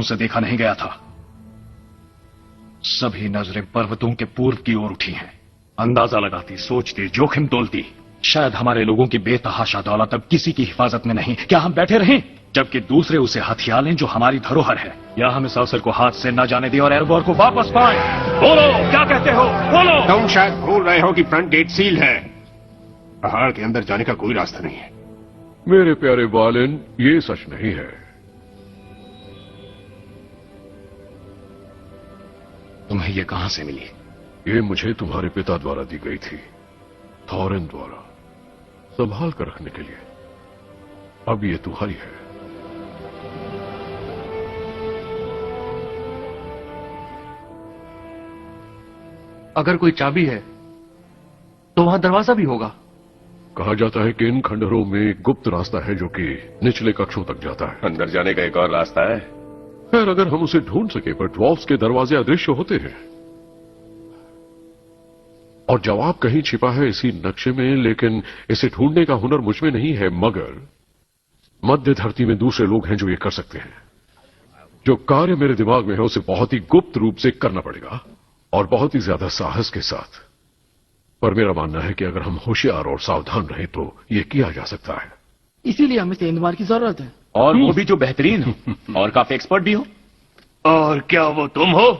उसे देखा नहीं गया था। सभी नजरें पर्वतों के पूर्व की ओर उठी हैं। अंदाजा लगाती, सोचती, जोखिम तोलती। शायद हमारे लोगों की बेतहाशा दौलत अब किसी की हिफाजत में नहीं। क्या हम बैठे रहें जबकि दूसरे उसे हथिया लें जो हमारी धरोहर है? या हम इस अवसर को हाथ से न जाने दें और एरबोर को वापस पाएं? बोलो, क्या कहते हो? बोलो। तुम शायद भूल रहे हो कि फ्रंट गेट सील है। पहाड़ के अंदर जाने का कोई रास्ता नहीं है। मेरे प्यारे बालन, ये सच नहीं है। तुम्हें ये कहां से मिली? ये मुझे तुम्हारे पिता द्वारा दी गई थी, थॉरेन द्वारा, संभाल कर रखने के लिए। अब ये तुम्हारी है। अगर कोई चाबी है तो वहां दरवाजा भी होगा। कहा जाता है कि इन खंडहरों में एक गुप्त रास्ता है जो कि निचले कक्षों तक जाता है। अंदर जाने का एक और रास्ता है। खैर, अगर हम उसे ढूंढ सके, पर ड्वार्फ्स के दरवाजे अदृश्य होते हैं और जवाब कहीं छिपा है इसी नक्शे में। लेकिन इसे ढूंढने का हुनर मुझ में नहीं है, मगर मध्य धरती में दूसरे लोग हैं जो ये कर सकते हैं। जो कार्य मेरे दिमाग में है उसे बहुत ही गुप्त रूप से करना पड़ेगा और बहुत ही ज्यादा साहस के साथ। पर मेरा मानना है कि अगर हम होशियार और सावधान रहें तो यह किया जा सकता है। इसीलिए हमें सेंधमार की जरूरत है। और वो भी जो बेहतरीन हो और काफी एक्सपर्ट भी हो। और क्या वो तुम हो?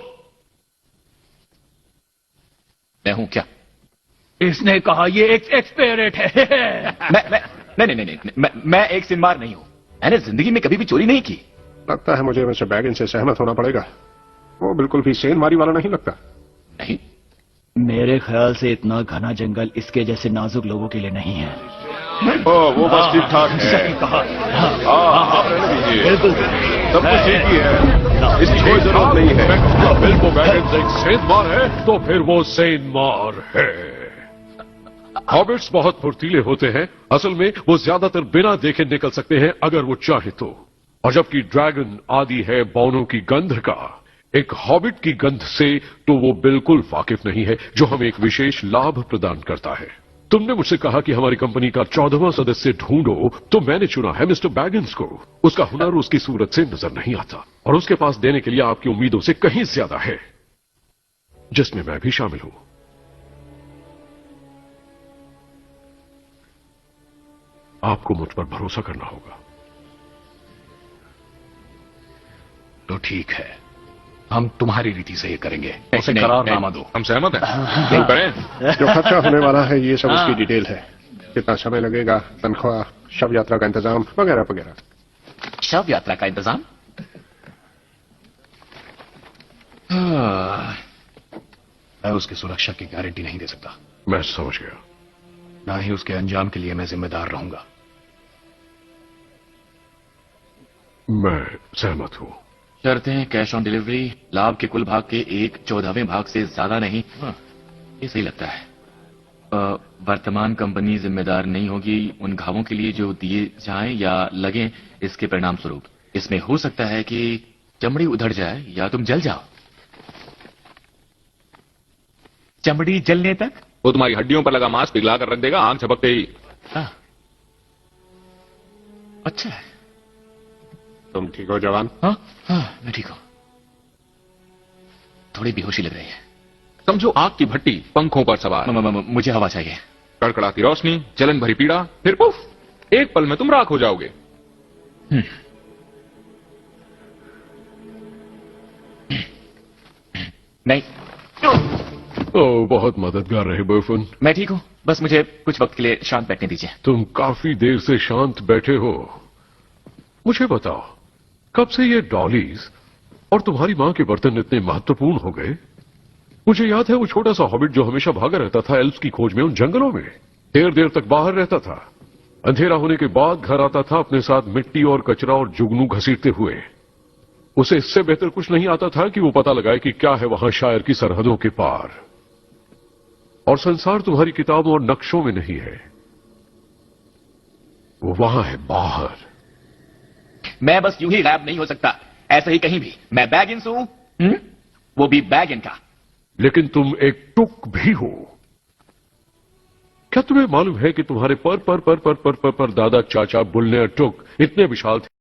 मैं हूं क्या? इसने कहा ये एक्सपेरेट है। मैं एक सिनमार नहीं हूं। मैंने जिंदगी में कभी भी चोरी नहीं की। लगता है मुझे मिस्टर बैगिन से सहमत होना पड़ेगा। वो बिल्कुल भी सेंधमारी वाला नहीं लगता। नहीं, मेरे ख्याल से इतना घना जंगल इसके जैसे नाजुक लोगों के लिए नहीं है। वो बस ठीक ठाक है। सही कहा। आप रहने दीजिए, बिल्कुल सब कुछ ठीक ही है, इसकी कोई जरूरत नहीं है। बिल्बो बैगिन्स एक सेंधमार है तो फिर वो सेंधमार है। हॉबिट्स बहुत फुर्तीले होते हैं। असल में वो ज्यादातर बिना देखे निकल सकते हैं अगर वो चाहे तो। और जबकि ड्रैगन आदि है बौनों की गंध का, एक हॉबिट की गंध से तो वो बिल्कुल वाकिफ नहीं है, जो हमें एक विशेष लाभ प्रदान करता है। तुमने मुझसे कहा कि हमारी कंपनी का 14वां सदस्य ढूंढो, तो मैंने चुना है मिस्टर बैगिन्स को। उसका हुनर उसकी सूरत से नजर नहीं आता और उसके पास देने के लिए आपकी उम्मीदों से कहीं ज्यादा है, जिसमें मैं भी शामिल हूं। आपको मुझ पर भरोसा करना होगा। तो ठीक है, हम तुम्हारी रीति से ये करेंगे। उसे नहीं, करारनामा नहीं। दो। हम सहमत हैं। शुरू करें। जो खर्चा होने वाला है ये सब उसकी डिटेल है। कितना समय लगेगा, तनख्वाह, शव यात्रा का इंतजाम वगैरह वगैरह। शव यात्रा का इंतजाम? मैं उसकी सुरक्षा की गारंटी नहीं दे सकता। मैं समझ गया। ना ही उसके अंजाम के लिए मैं जिम्मेदार रहूंगा। मैं सहमत हूं। शर्तें कैश ऑन डिलीवरी, लाभ के कुल भाग के 1/14वें भाग से ज्यादा नहीं। ये सही लगता है। वर्तमान कंपनी जिम्मेदार नहीं होगी उन घावों के लिए जो दिए जाएं या लगें इसके परिणाम स्वरूप। इसमें हो सकता है कि चमड़ी उधड़ जाए या तुम जल जाओ। चमड़ी जलने तक? वो तुम्हारी हड्डियों पर लगा मांस पिघला कर रख देगा आंख झपकते ही। अच्छा है। तुम ठीक हो जवान? हाँ, मैं ठीक हूं। थोड़ी बेहोशी लग रही है। समझो आग की भट्टी पंखों पर सवार। मुझे हवा चाहिए। कड़कड़ाती रोशनी, जलन भरी पीड़ा, फिर उफ, एक पल में तुम राख हो जाओगे। नहीं। ओह, बहुत मददगार रहे बर्फन। मैं ठीक हूं, बस मुझे कुछ वक्त के लिए शांत बैठने दीजिए। तुम काफी देर से शांत बैठे हो। मुझे बताओ, कब से ये डॉलीज और तुम्हारी मां के बर्तन इतने महत्वपूर्ण हो गए? मुझे याद है वो छोटा सा हॉबिट जो हमेशा भागा रहता था एल्फ्स की खोज में उन जंगलों में। देर देर तक बाहर रहता था। अंधेरा होने के बाद घर आता था अपने साथ मिट्टी और कचरा और जुगनू घसीटते हुए। उसे इससे बेहतर कुछ नहीं आता था कि वो पता लगाए कि क्या है वहां शायर की सरहदों के पार। और संसार तुम्हारी किताबों और नक्शों में नहीं है, वो वहां है बाहर। मैं बस यूं ही गायब नहीं हो सकता, ऐसे ही कहीं भी। मैं बैगिन्स हूं, वो भी बैगिन का। लेकिन तुम एक टुक भी हो। क्या तुम्हें मालूम है कि तुम्हारे पर दादा चाचा बुल्ले और टुक इतने विशाल थे